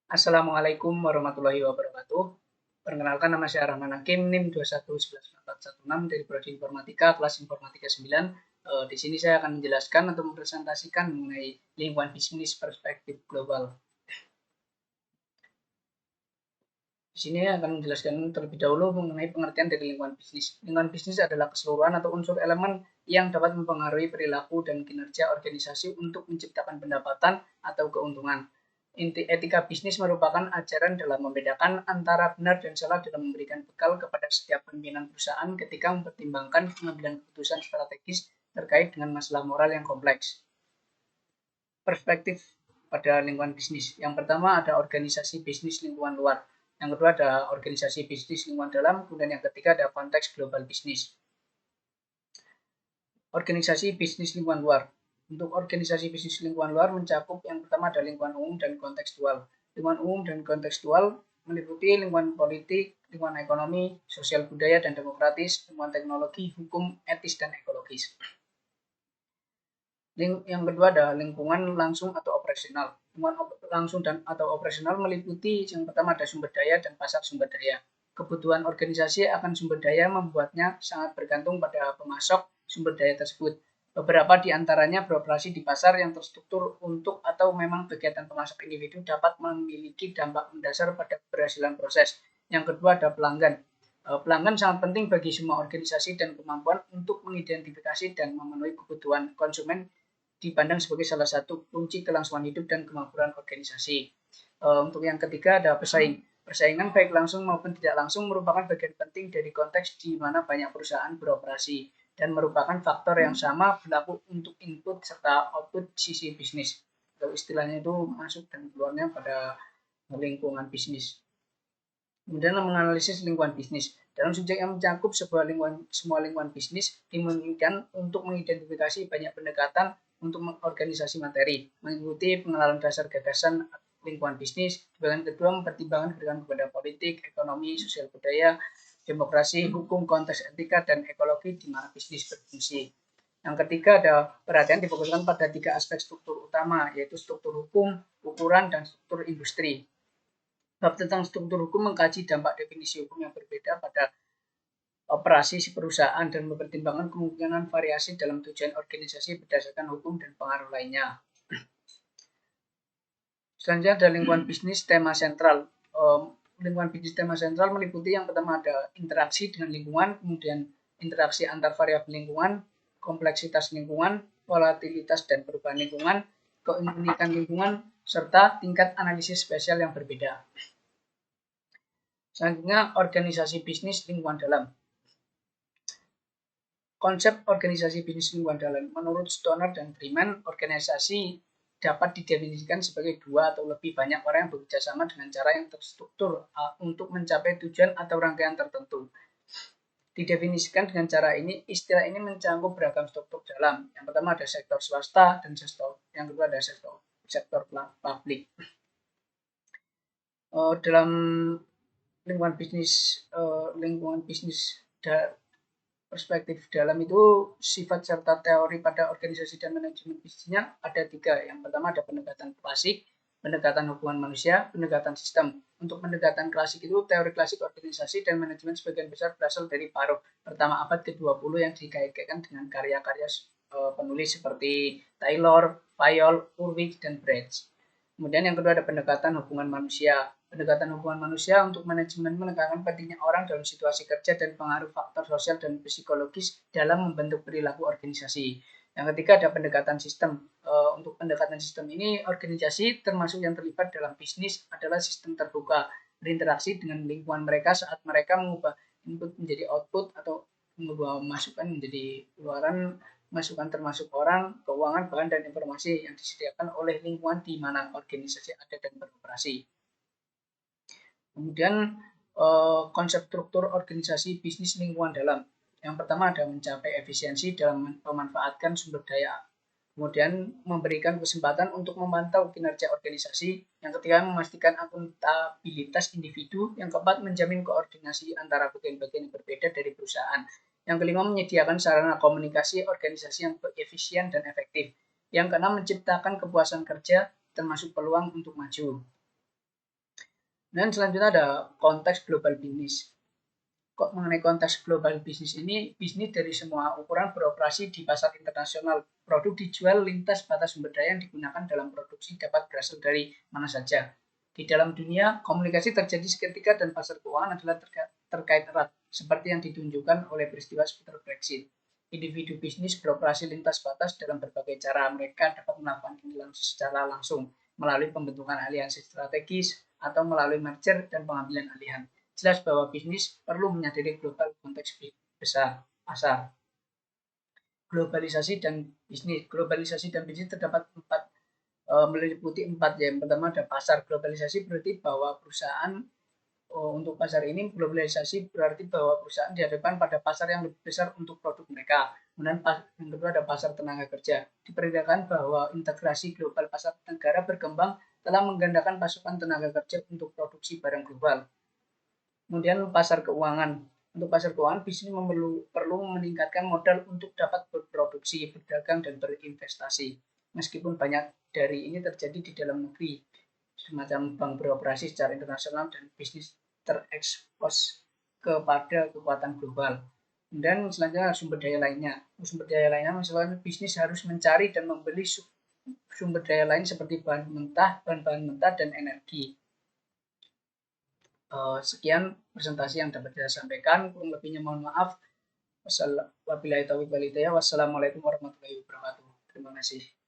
Assalamualaikum warahmatullahi wabarakatuh. Perkenalkan, nama saya Rahman Hakim, NIM 21114416 dari Prodi Informatika, kelas Informatika 9. Di sini saya akan menjelaskan atau mempresentasikan mengenai lingkungan bisnis perspektif global. Di sini akan menjelaskan terlebih dahulu mengenai pengertian dari lingkungan bisnis. Lingkungan bisnis adalah keseluruhan atau unsur elemen yang dapat mempengaruhi perilaku dan kinerja organisasi untuk menciptakan pendapatan atau keuntungan. Inti etika bisnis merupakan ajaran dalam membedakan antara benar dan salah dalam memberikan bekal kepada setiap pimpinan perusahaan ketika mempertimbangkan pengambilan keputusan strategis terkait dengan masalah moral yang kompleks. Perspektif pada lingkungan bisnis. Yang pertama ada organisasi bisnis lingkungan luar. Yang kedua ada organisasi bisnis lingkungan dalam. Kemudian yang ketiga ada konteks global bisnis. Organisasi bisnis lingkungan luar. Untuk organisasi bisnis lingkungan luar mencakup yang pertama ada lingkungan umum dan kontekstual. Lingkungan umum dan kontekstual meliputi lingkungan politik, lingkungan ekonomi, sosial budaya dan demokratis, lingkungan teknologi, hukum, etis, dan ekologis. Yang kedua ada lingkungan langsung atau operasional. Lingkungan langsung dan atau operasional meliputi yang pertama ada sumber daya dan pasar sumber daya. Kebutuhan organisasi akan sumber daya membuatnya sangat bergantung pada pemasok sumber daya tersebut. Beberapa di antaranya beroperasi di pasar yang terstruktur untuk atau memang kegiatan pemasok individu dapat memiliki dampak mendasar pada keberhasilan proses. Yang kedua ada pelanggan. Pelanggan sangat penting bagi semua organisasi dan kemampuan untuk mengidentifikasi dan memenuhi kebutuhan konsumen dipandang sebagai salah satu kunci kelangsungan hidup dan kemakmuran organisasi. Untuk yang ketiga ada pesaing. Persaingan baik langsung maupun tidak langsung merupakan bagian penting dari konteks di mana banyak perusahaan beroperasi dan merupakan faktor yang sama berlaku untuk input serta output sisi bisnis. Kalau istilahnya itu masuk dan keluarnya pada lingkungan bisnis. Kemudian menganalisis lingkungan bisnis. Dalam subjek yang mencakup semua lingkungan bisnis dimungkinkan untuk mengidentifikasi banyak pendekatan untuk organisasi materi, mengikuti pengenalan dasar gagasan lingkungan bisnis. Bagian kedua mempertimbangkan berdasarkan kepada politik, ekonomi, sosial budaya, demokrasi, hukum, konteks etika, dan ekologi di mana bisnis berfungsi. Yang ketiga ada perhatian difokuskan pada 3 aspek struktur utama, yaitu struktur hukum, ukuran, dan struktur industri. Bab tentang struktur hukum mengkaji dampak definisi hukum yang berbeda pada operasi si perusahaan dan mempertimbangkan kemungkinan variasi dalam tujuan organisasi berdasarkan hukum dan pengaruh lainnya. Selanjutnya ada lingkungan bisnis tema sentral. Lingkungan bisnis tema sentral meliputi yang pertama ada interaksi dengan lingkungan, kemudian interaksi antar variabel lingkungan, kompleksitas lingkungan, volatilitas dan perubahan lingkungan, keunikan lingkungan, serta tingkat analisis spesial yang berbeda. Selanjutnya, organisasi bisnis lingkungan dalam. Konsep organisasi bisnis lingkungan dalam. Menurut Stoner dan Freeman, organisasi dapat didefinisikan sebagai 2 atau lebih banyak orang yang bekerja sama dengan cara yang terstruktur untuk mencapai tujuan atau rangkaian tertentu. Didefinisikan dengan cara ini, istilah ini mencakup beragam struktur dalam. Yang pertama ada sektor swasta dan yang kedua ada sektor publik. Dalam lingkungan bisnis perspektif dalam itu sifat serta teori pada organisasi dan manajemen bisnisnya ada 3. Yang pertama ada pendekatan klasik, pendekatan hubungan manusia, pendekatan sistem. Untuk pendekatan klasik itu teori klasik organisasi dan manajemen sebagian besar berasal dari paruh pertama abad ke-20 yang dikait-kaitkan dengan karya-karya penulis seperti Taylor, Fayol, Ulrich, dan Brecht. Kemudian yang kedua ada pendekatan hubungan manusia. Pendekatan hubungan manusia untuk manajemen menekankan pentingnya orang dalam situasi kerja dan pengaruh faktor sosial dan psikologis dalam membentuk perilaku organisasi. Yang ketiga ada pendekatan sistem. Untuk pendekatan sistem ini, organisasi termasuk yang terlibat dalam bisnis adalah sistem terbuka, berinteraksi dengan lingkungan mereka saat mereka mengubah input menjadi output atau mengubah masukan menjadi keluaran, masukan termasuk orang, keuangan, bahan, dan informasi yang disediakan oleh lingkungan di mana organisasi ada dan beroperasi. Kemudian konsep struktur organisasi bisnis lingkungan dalam. Yang pertama ada mencapai efisiensi dalam memanfaatkan sumber daya. Kemudian memberikan kesempatan untuk memantau kinerja organisasi. Yang ketiga memastikan akuntabilitas individu. Yang keempat menjamin koordinasi antara bagian-bagian yang berbeda dari perusahaan. Yang kelima menyediakan sarana komunikasi organisasi yang efisien dan efektif. Yang keenam menciptakan kepuasan kerja termasuk peluang untuk maju. Dan selanjutnya ada konteks global bisnis. Kok mengenai konteks global bisnis ini, bisnis dari semua ukuran beroperasi di pasar internasional. Produk dijual lintas batas sumber daya yang digunakan dalam produksi dapat berasal dari mana saja. Di dalam dunia, komunikasi terjadi seketika dan pasar keuangan adalah terkait erat, seperti yang ditunjukkan oleh peristiwa seputar Brexit. Individu bisnis beroperasi lintas batas dalam berbagai cara. Mereka dapat melakukan ini secara langsung, melalui pembentukan aliansi strategis, atau melalui merger dan pengambilan alihan. Jelas bahwa bisnis perlu menyadari global konteks besar pasar. Globalisasi dan bisnis. Globalisasi dan bisnis terdapat meliputi empat ya. Yang pertama ada pasar. Globalisasi berarti bahwa perusahaan untuk pasar ini, globalisasi berarti bahwa perusahaan dihadapkan pada pasar yang lebih besar untuk produk mereka. Kemudian yang kedua ada pasar tenaga kerja. Diperkirakan bahwa integrasi global pasar negara berkembang telah menggandakan pasokan tenaga kerja untuk produksi barang global. Kemudian pasar keuangan. Untuk pasar keuangan, bisnis perlu meningkatkan modal untuk dapat berproduksi, berdagang, dan berinvestasi. Meskipun banyak dari ini terjadi di dalam negeri, semacam bank beroperasi secara internasional dan bisnis terekspos kepada kekuatan global. Dan selanjutnya sumber daya lainnya. Sumber daya lainnya misalnya bisnis harus mencari dan membeli sumber daya lain seperti bahan bahan mentah dan energi. Sekian presentasi yang dapat saya sampaikan. Kurang lebihnya mohon maaf. Wassalamualaikum warahmatullahi wabarakatuh. Terima kasih.